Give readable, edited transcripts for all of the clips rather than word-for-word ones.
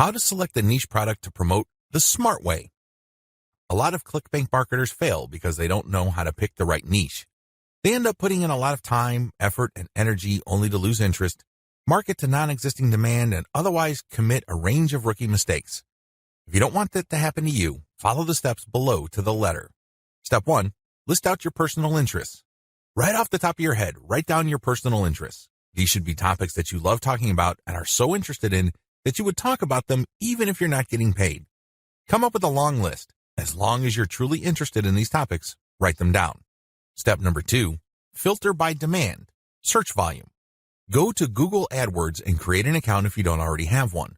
How to select a niche product to promote the smart way. A lot of ClickBank marketers fail because they don't know how to pick the right niche. They end up putting in a lot of time, effort, and energy only to lose interest, market to non-existing demand, and otherwise commit a range of rookie mistakes. If you don't want that to happen to you, follow the steps below to the letter. Step 1. List out your personal interests. Right off the top of your head, write down your personal interests. These should be topics that you love talking about and are so interested in that you would talk about them even if you're not getting paid. Come up with a long list. As long as you're truly interested in these topics, write them down. Step number 2, filter by demand, search volume. Go to Google AdWords and create an account if you don't already have one.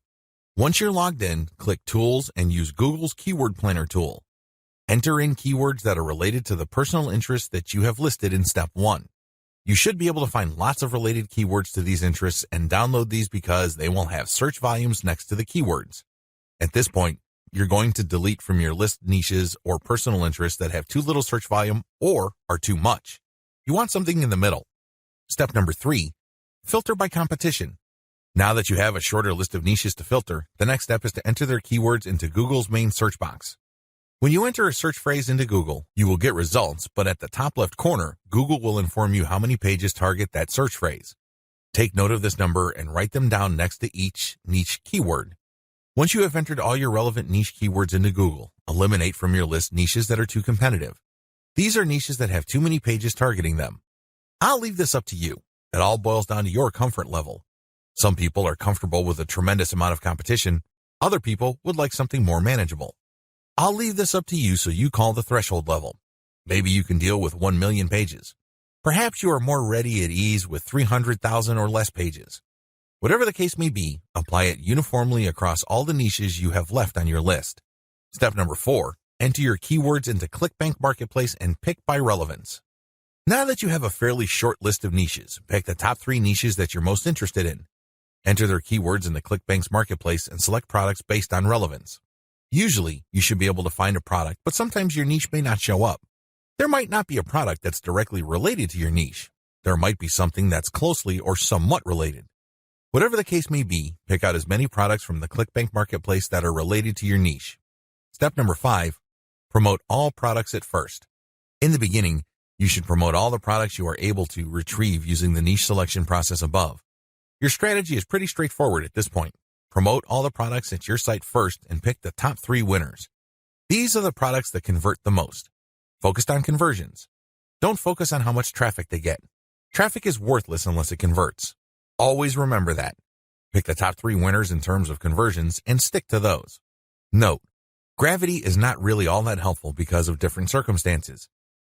Once you're logged in, click Tools and use Google's Keyword Planner tool. Enter in keywords that are related to the personal interests that you have listed in Step 1. You should be able to find lots of related keywords to these interests and download these because they will have search volumes next to the keywords. At this point, you're going to delete from your list niches or personal interests that have too little search volume or are too much. You want something in the middle. Step number 3, filter by competition. Now that you have a shorter list of niches to filter, the next step is to enter their keywords into Google's main search box. When you enter a search phrase into Google, you will get results, but at the top left corner, Google will inform you how many pages target that search phrase. Take note of this number and write them down next to each niche keyword. Once you have entered all your relevant niche keywords into Google, eliminate from your list niches that are too competitive. These are niches that have too many pages targeting them. I'll leave this up to you. It all boils down to your comfort level. Some people are comfortable with a tremendous amount of competition. Other people would like something more manageable. I'll leave this up to you so you call the threshold level. Maybe you can deal with 1 million pages. Perhaps you are more ready at ease with 300,000 or less pages. Whatever the case may be, apply it uniformly across all the niches you have left on your list. Step number 4, enter your keywords into ClickBank Marketplace and pick by relevance. Now that you have a fairly short list of niches, pick the top 3 niches that you're most interested in. Enter their keywords in the ClickBank's Marketplace and select products based on relevance. Usually, you should be able to find a product, but sometimes your niche may not show up. There might not be a product that's directly related to your niche. There might be something that's closely or somewhat related. Whatever the case may be, pick out as many products from the ClickBank Marketplace that are related to your niche. Step number 5, promote all products at first. In the beginning, you should promote all the products you are able to retrieve using the niche selection process above. Your strategy is pretty straightforward at this point. Promote all the products at your site first and pick the top 3 winners. These are the products that convert the most. Focus on conversions. Don't focus on how much traffic they get. Traffic is worthless unless it converts. Always remember that. Pick the top 3 winners in terms of conversions and stick to those. Note, gravity is not really all that helpful because of different circumstances.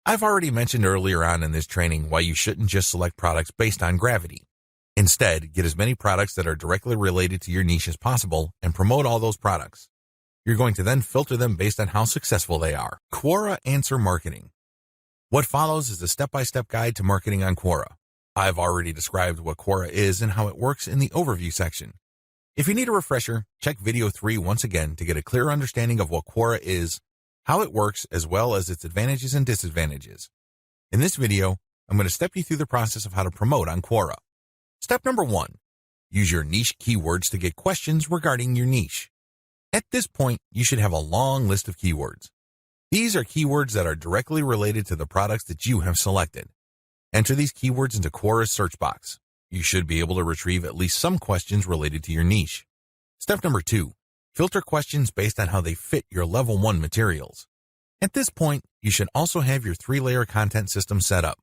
I've already mentioned earlier on in this training why you shouldn't just select products based on gravity. Instead, get as many products that are directly related to your niche as possible and promote all those products. You're going to then filter them based on how successful they are. Quora Answer Marketing. What follows is a step-by-step guide to marketing on Quora. I've already described what Quora is and how it works in the overview section. If you need a refresher, check video 3 once again to get a clear understanding of what Quora is, how it works, as well as its advantages and disadvantages. In this video, I'm going to step you through the process of how to promote on Quora. Step number 1, use your niche keywords to get questions regarding your niche. At this point, you should have a long list of keywords. These are keywords that are directly related to the products that you have selected. Enter these keywords into Quora's search box. You should be able to retrieve at least some questions related to your niche. Step number 2, filter questions based on how they fit your level 1 materials. At this point, you should also have your 3-layer content system set up.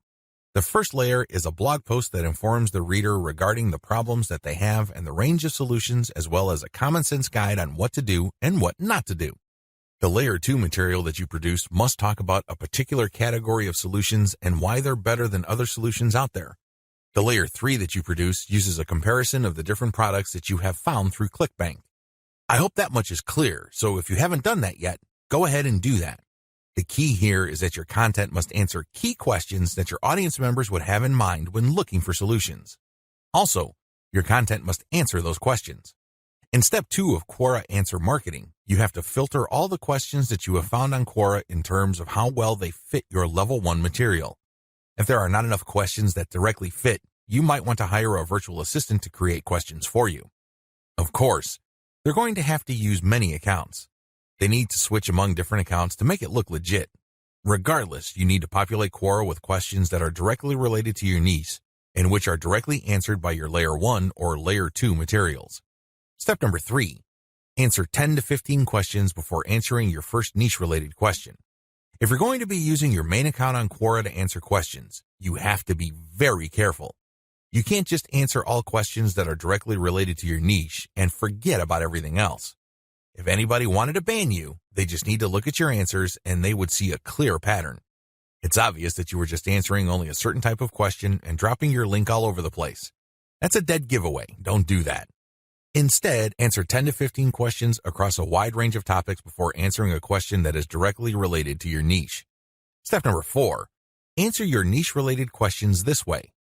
The first layer is a blog post that informs the reader regarding the problems that they have and the range of solutions, as well as a common sense guide on what to do and what not to do. The layer 2 material that you produce must talk about a particular category of solutions and why they're better than other solutions out there. The layer 3 that you produce uses a comparison of the different products that you have found through ClickBank. I hope that much is clear, so if you haven't done that yet, go ahead and do that. The key here is that your content must answer key questions that your audience members would have in mind when looking for solutions. Also, your content must answer those questions. In step 2 of Quora Answer Marketing, you have to filter all the questions that you have found on Quora in terms of how well they fit your level 1 material. If there are not enough questions that directly fit, you might want to hire a virtual assistant to create questions for you. Of course, they're going to have to use many accounts. They need to switch among different accounts to make it look legit. Regardless, you need to populate Quora with questions that are directly related to your niche and which are directly answered by your Layer 1 or Layer 2 materials. Step number 3. Answer 10 to 15 questions before answering your first niche-related question. If you're going to be using your main account on Quora to answer questions, you have to be very careful. You can't just answer all questions that are directly related to your niche and forget about everything else. If anybody wanted to ban you, they just need to look at your answers and they would see a clear pattern. It's obvious that you were just answering only a certain type of question and dropping your link all over the place. That's a dead giveaway. Don't do that. Instead, answer 10 to 15 questions across a wide range of topics before answering a question that is directly related to your niche. Step number 4. Answer your niche-related questions this way.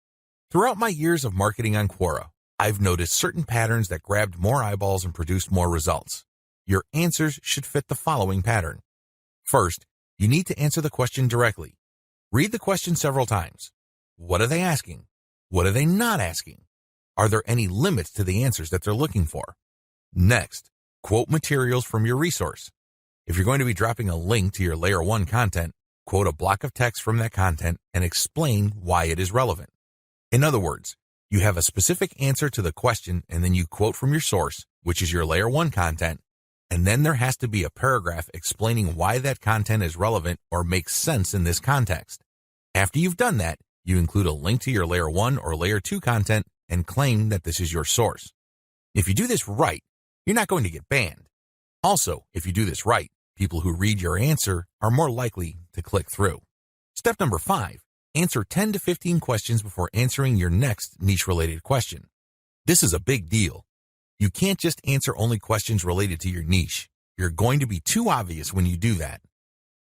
Throughout my years of marketing on Quora, I've noticed certain patterns that grabbed more eyeballs and produced more results. Your answers should fit the following pattern. First, you need to answer the question directly. Read the question several times. What are they asking? What are they not asking? Are there any limits to the answers that they're looking for? Next, quote materials from your resource. If you're going to be dropping a link to your Layer 1 content, quote a block of text from that content and explain why it is relevant. In other words, you have a specific answer to the question and then you quote from your source, which is your Layer 1 content, and then there has to be a paragraph explaining why that content is relevant or makes sense in this context. After you've done that, you include a link to your Layer 1 or Layer 2 content and claim that this is your source. If you do this right, you're not going to get banned. Also, if you do this right, people who read your answer are more likely to click through. Step number 5. Answer 10 to 15 questions before answering your next niche-related question. This is a big deal. You can't just answer only questions related to your niche. You're going to be too obvious when you do that.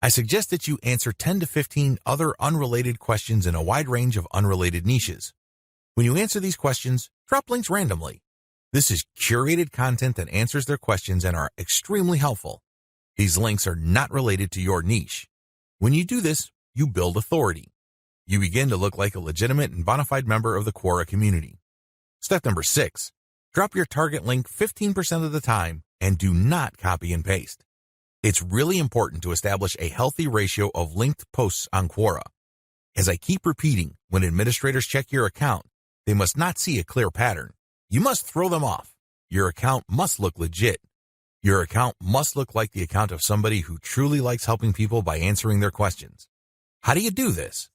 I suggest that you answer 10 to 15 other unrelated questions in a wide range of unrelated niches. When you answer these questions, drop links randomly. This is curated content that answers their questions and are extremely helpful. These links are not related to your niche. When you do this, you build authority. You begin to look like a legitimate and bona fide member of the Quora community. Step number 6. Drop your target link 15% of the time and do not copy and paste. It's really important to establish a healthy ratio of linked posts on Quora. As I keep repeating, when administrators check your account, they must not see a clear pattern. You must throw them off. Your account must look legit. Your account must look like the account of somebody who truly likes helping people by answering their questions. How do you do this?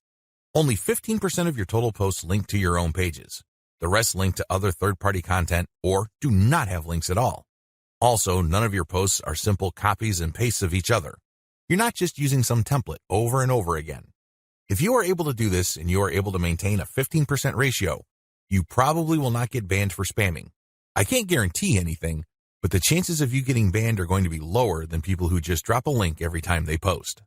Only 15% of your total posts link to your own pages. The rest link to other third-party content or do not have links at all. Also, none of your posts are simple copies and pastes of each other. You're not just using some template over and over again. If you are able to do this and you are able to maintain a 15% ratio, you probably will not get banned for spamming. I can't guarantee anything, but the chances of you getting banned are going to be lower than people who just drop a link every time they post.